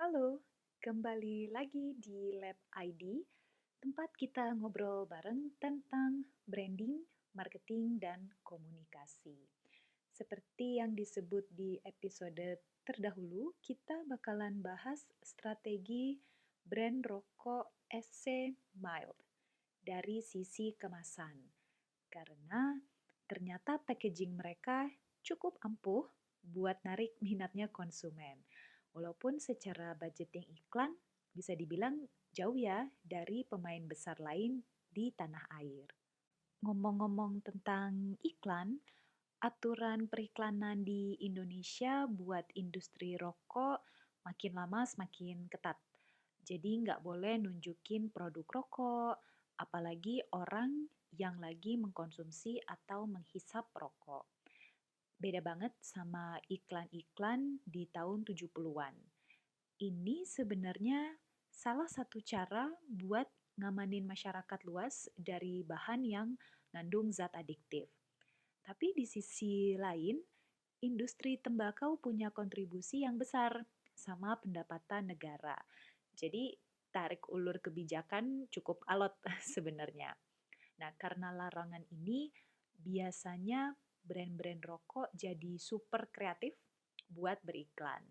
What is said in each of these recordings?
Halo, kembali lagi di Lab ID, tempat kita ngobrol bareng tentang branding, marketing, dan komunikasi. Seperti yang disebut di episode terdahulu, kita bakalan bahas strategi brand rokok SC Mild dari sisi kemasan. Karena ternyata packaging mereka cukup ampuh buat narik minatnya konsumen. Walaupun secara budgeting iklan bisa dibilang jauh ya dari pemain besar lain di tanah air. Ngomong-ngomong tentang iklan, aturan periklanan di Indonesia buat industri rokok makin lama semakin ketat. Jadi nggak boleh nunjukin produk rokok, apalagi orang yang lagi mengkonsumsi atau menghisap rokok. Beda banget sama iklan-iklan di tahun 70-an. Ini sebenarnya salah satu cara buat ngamanin masyarakat luas dari bahan yang ngandung zat adiktif. Tapi di sisi lain, industri tembakau punya kontribusi yang besar sama pendapatan negara. Jadi tarik ulur kebijakan cukup alot sebenarnya. Nah, karena larangan ini biasanya brand-brand rokok jadi super kreatif buat beriklan.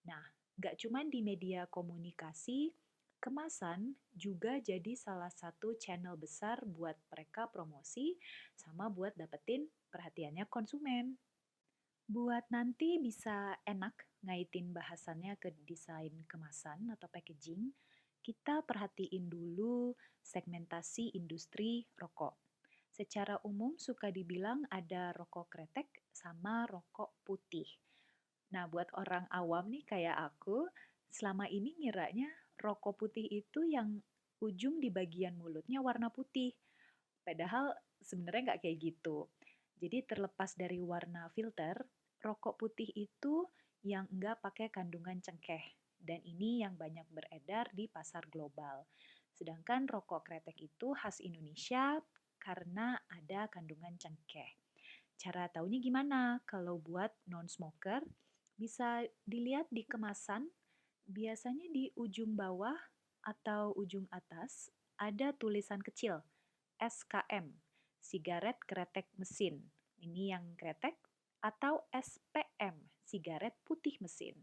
Nah, nggak cuma di media komunikasi, kemasan juga jadi salah satu channel besar buat mereka promosi sama buat dapetin perhatiannya konsumen. Buat nanti bisa enak ngaitin bahasannya ke desain kemasan atau packaging, kita perhatiin dulu segmentasi industri rokok. Secara umum suka dibilang ada rokok kretek sama rokok putih. Nah, buat orang awam nih kayak aku, selama ini ngiranya rokok putih itu yang ujung di bagian mulutnya warna putih. Padahal sebenarnya nggak kayak gitu. Jadi terlepas dari warna filter, rokok putih itu yang nggak pakai kandungan cengkeh. Dan ini yang banyak beredar di pasar global. Sedangkan rokok kretek itu khas Indonesia karena ada kandungan cengkeh. Cara taunya gimana? Kalau buat non-smoker, bisa dilihat di kemasan, biasanya di ujung bawah atau ujung atas ada tulisan kecil SKM, sigaret kretek mesin. Ini yang kretek atau SPM, sigaret putih mesin.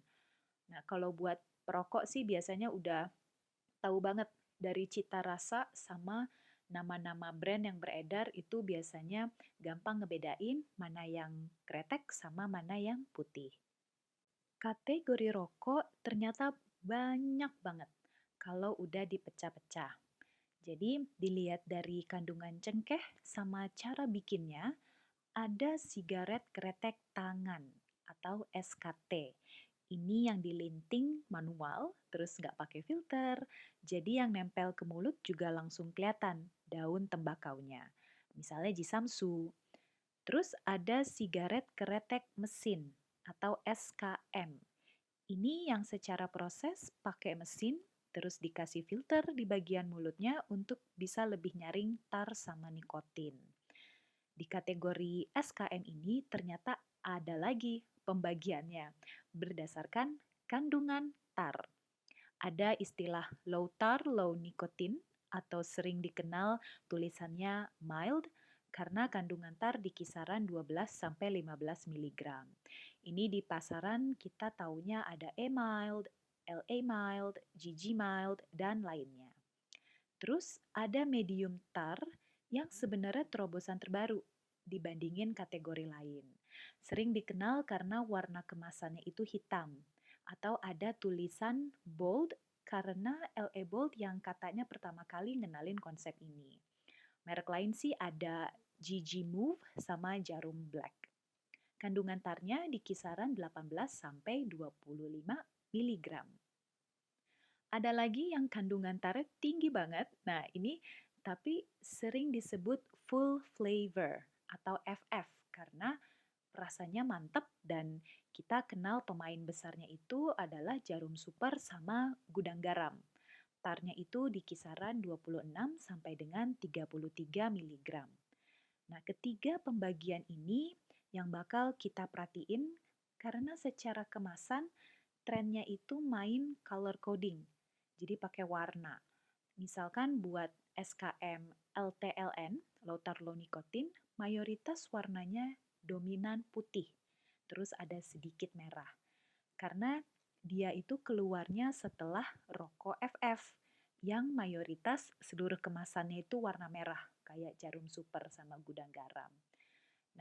Nah, kalau buat perokok sih biasanya udah tahu banget dari cita rasa sama nama-nama brand yang beredar itu biasanya gampang ngebedain mana yang kretek sama mana yang putih. Kategori rokok ternyata banyak banget kalau udah dipecah-pecah. Jadi dilihat dari kandungan cengkeh sama cara bikinnya, ada sigaret kretek tangan atau SKT. Ini yang dilinting manual, terus nggak pakai filter, jadi yang nempel ke mulut juga langsung kelihatan daun tembakaunya. Misalnya Jisamsu. Terus ada sigaret kretek mesin atau SKM. Ini yang secara proses pakai mesin, terus dikasih filter di bagian mulutnya untuk bisa lebih nyaring tar sama nikotin. Di kategori SKM ini ternyata ada lagi pembagiannya berdasarkan kandungan tar. Ada istilah low tar, low nicotine atau sering dikenal tulisannya mild karena kandungan tar di kisaran 12 sampai 15 mg. Ini di pasaran kita taunya ada E-mild, LA mild, GG mild, dan lainnya. Terus ada medium tar yang sebenarnya terobosan terbaru dibandingin kategori lain. Sering dikenal karena warna kemasannya itu hitam atau ada tulisan bold karena LA Bold yang katanya pertama kali ngenalin konsep ini. Merek lain sih ada GG Move sama Jarum Black. Kandungan tarnya di kisaran 18 sampai 25 mg. Ada lagi yang kandungan tarnya tinggi banget. Nah, ini tapi sering disebut full flavor atau FF karena rasanya mantep dan kita kenal pemain besarnya itu adalah Jarum Super sama Gudang Garam. Tarnya itu di kisaran 26 sampai dengan 33 mg. Nah, ketiga pembagian ini yang bakal kita perhatiin karena secara kemasan trennya itu main color coding, jadi pakai warna. Misalkan buat SKM LTLN, low tar low nikotin, mayoritas warnanya dominan putih, terus ada sedikit merah. Karena dia itu keluarnya setelah rokok FF, yang mayoritas seluruh kemasannya itu warna merah, kayak Jarum Super sama Gudang Garam.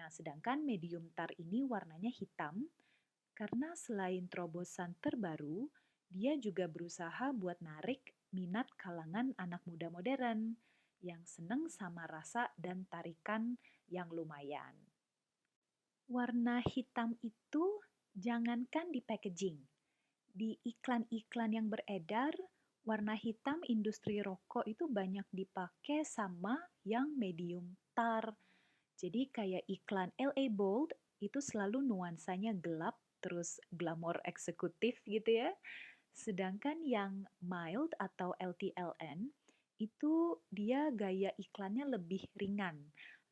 Nah, sedangkan medium tar ini warnanya hitam, karena selain terobosan terbaru, dia juga berusaha buat narik minat kalangan anak muda modern yang seneng sama rasa dan tarikan yang lumayan. Warna hitam itu jangankan di packaging, di iklan-iklan yang beredar, warna hitam industri rokok itu banyak dipakai sama yang medium tar. Jadi kayak iklan LA Bold itu selalu nuansanya gelap, terus glamor eksekutif gitu ya. Sedangkan yang mild atau LTLN itu dia gaya iklannya lebih ringan,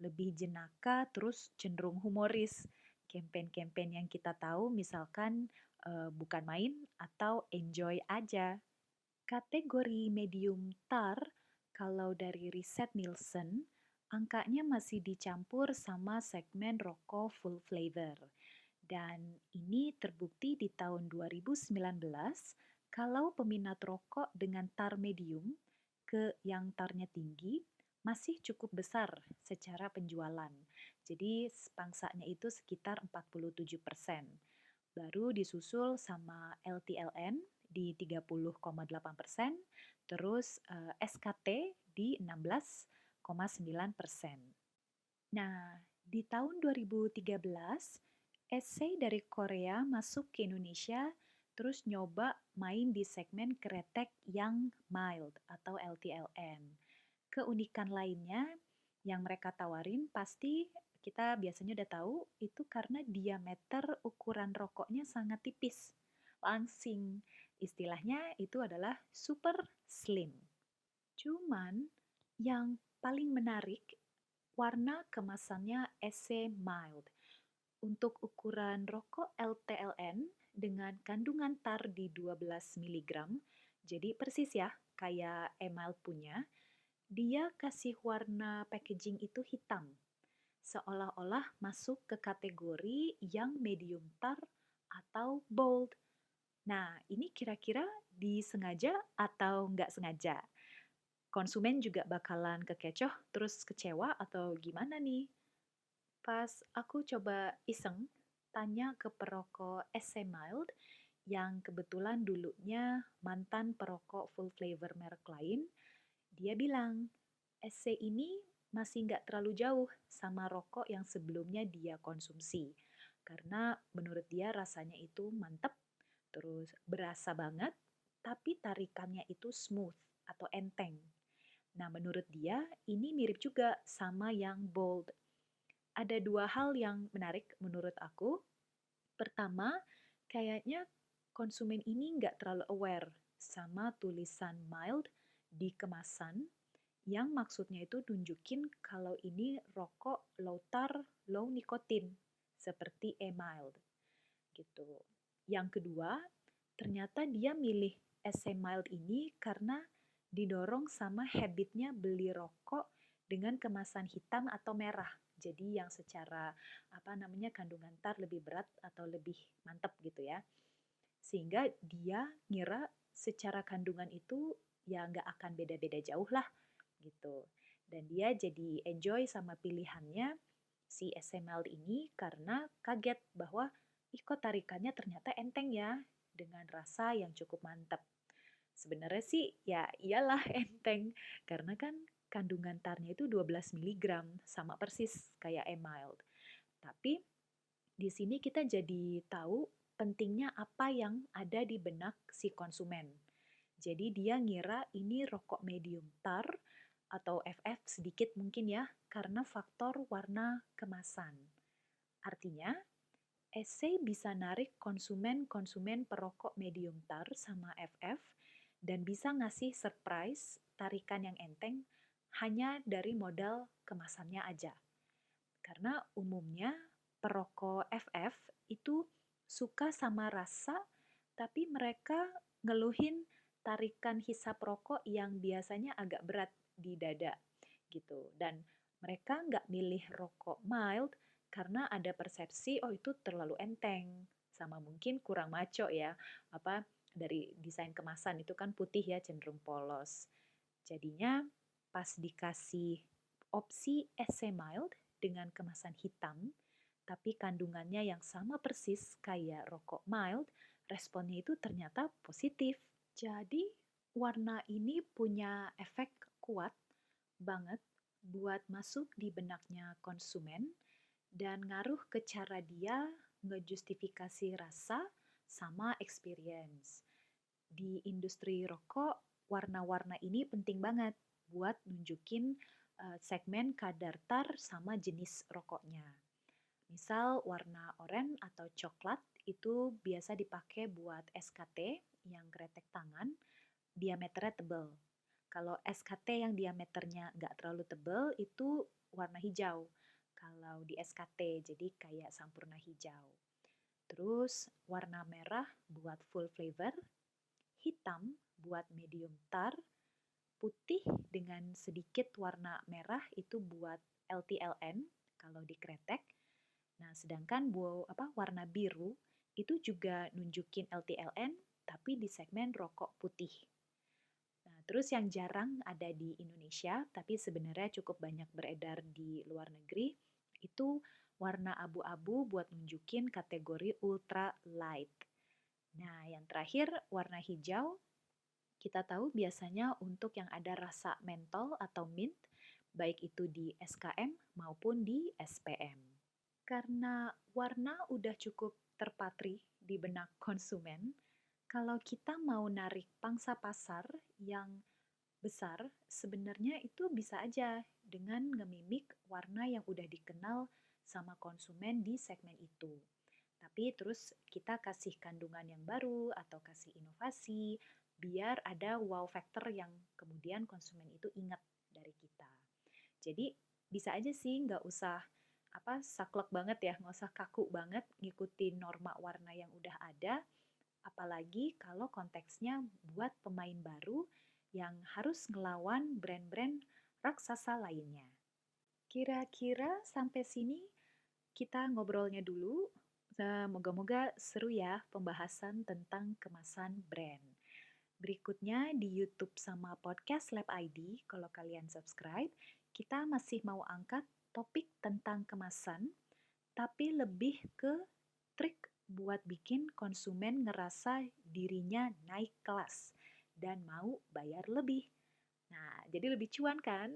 lebih jenaka, terus cenderung humoris. Campaign-campaign yang kita tahu misalkan bukan main atau enjoy aja. Kategori medium tar, kalau dari riset Nielsen, angkanya masih dicampur sama segmen rokok full flavor. Dan ini terbukti di tahun 2019 kalau peminat rokok dengan tar medium ke yang tarnya tinggi masih cukup besar secara penjualan. Jadi pangsanya itu sekitar 47%. Baru disusul sama LTLN di 30,8%, terus SKT di 16,9%. Nah, di tahun 2013, essay dari Korea masuk ke Indonesia, terus nyoba main di segmen kretek yang mild atau LTLN. Keunikan lainnya yang mereka tawarin pasti kita biasanya udah tahu itu karena diameter ukuran rokoknya sangat tipis, langsing. Istilahnya itu adalah super slim. Cuman yang paling menarik warna kemasannya SC Mild. Untuk ukuran rokok LTLN dengan kandungan tar di 12 mg, jadi persis ya kayak E-Mild punya, dia kasih warna packaging itu hitam, seolah-olah masuk ke kategori yang medium tar atau bold. Nah, ini kira-kira disengaja atau nggak sengaja? Konsumen juga bakalan kekecoh terus kecewa atau gimana nih? Pas aku coba iseng tanya ke perokok SC Mild yang kebetulan dulunya mantan perokok full flavor merek lain, dia bilang SC ini masih nggak terlalu jauh sama rokok yang sebelumnya dia konsumsi. Karena menurut dia rasanya itu mantep, terus berasa banget, tapi tarikannya itu smooth atau enteng. Nah, menurut dia ini mirip juga sama yang bold. Ada dua hal yang menarik menurut aku. Pertama, kayaknya konsumen ini nggak terlalu aware sama tulisan mild di kemasan yang maksudnya itu nunjukin kalau ini rokok low tar, low nikotin, seperti E-Mild gitu. Yang kedua, ternyata dia milih SC Mild ini karena didorong sama habitnya beli rokok dengan kemasan hitam atau merah. Jadi yang secara kandungan tar lebih berat atau lebih mantap gitu ya. Sehingga dia ngira secara kandungan itu ya nggak akan beda-beda jauh lah gitu. Dan dia jadi enjoy sama pilihannya si SML ini karena kaget bahwa kok tarikannya ternyata enteng ya dengan rasa yang cukup mantap. Sebenarnya sih ya iyalah enteng karena kan kandungan tarnya itu 12 mg sama persis kayak E-Mild. Tapi di sini kita jadi tahu pentingnya apa yang ada di benak si konsumen. Jadi dia ngira ini rokok medium tar atau FF sedikit mungkin ya karena faktor warna kemasan. Artinya, essay bisa narik konsumen-konsumen perokok medium tar sama FF dan bisa ngasih surprise tarikan yang enteng hanya dari modal kemasannya aja. Karena umumnya perokok FF itu suka sama rasa tapi mereka ngeluhin tarikan hisap rokok yang biasanya agak berat di dada gitu. Dan mereka nggak milih rokok mild karena ada persepsi, oh itu terlalu enteng, sama mungkin kurang maco ya, apa dari desain kemasan itu kan putih ya cenderung polos. Jadinya pas dikasih opsi SC mild dengan kemasan hitam, tapi kandungannya yang sama persis kayak rokok mild, responnya itu ternyata positif. Jadi warna ini punya efek kuat banget buat masuk di benaknya konsumen dan ngaruh ke cara dia ngejustifikasi rasa sama experience. Di industri rokok, warna-warna ini penting banget buat nunjukin segmen kadar tar sama jenis rokoknya. Misal warna oranye atau coklat itu biasa dipakai buat SKT yang kretek tangan, diameternya tebal. Kalau SKT yang diameternya nggak terlalu tebal itu warna hijau. Kalau di SKT jadi kayak sampurna hijau. Terus warna merah buat full flavor, hitam buat medium tar, putih dengan sedikit warna merah itu buat LTLN kalau di kretek. Nah, sedangkan warna biru itu juga nunjukin LTLN tapi di segmen rokok putih. Nah, terus yang jarang ada di Indonesia tapi sebenarnya cukup banyak beredar di luar negeri itu warna abu-abu buat nunjukin kategori ultra light. Nah, yang terakhir warna hijau kita tahu biasanya untuk yang ada rasa mentol atau mint, baik itu di SKM maupun di SPM. Karena warna udah cukup terpatri di benak konsumen, kalau kita mau narik pangsa pasar yang besar, sebenarnya itu bisa aja dengan ngemimik warna yang udah dikenal sama konsumen di segmen itu. Tapi terus kita kasih kandungan yang baru atau kasih inovasi biar ada wow factor yang kemudian konsumen itu ingat dari kita. Jadi bisa aja sih nggak usah saklek banget ya, nggak usah kaku banget ngikutin norma warna yang udah ada, apalagi kalau konteksnya buat pemain baru yang harus ngelawan brand-brand raksasa lainnya. Kira-kira sampai sini kita ngobrolnya dulu. Moga-moga seru ya pembahasan tentang kemasan brand. Berikutnya di YouTube sama podcast Lab ID, kalau kalian subscribe, kita masih mau angkat topik tentang kemasan, tapi lebih ke trik buat bikin konsumen ngerasa dirinya naik kelas dan mau bayar lebih. Nah, jadi lebih cuan kan?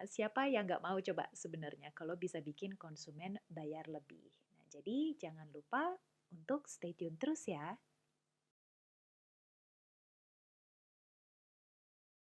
Siapa yang nggak mau coba sebenarnya kalau bisa bikin konsumen bayar lebih. Nah, jadi jangan lupa untuk stay tune terus ya.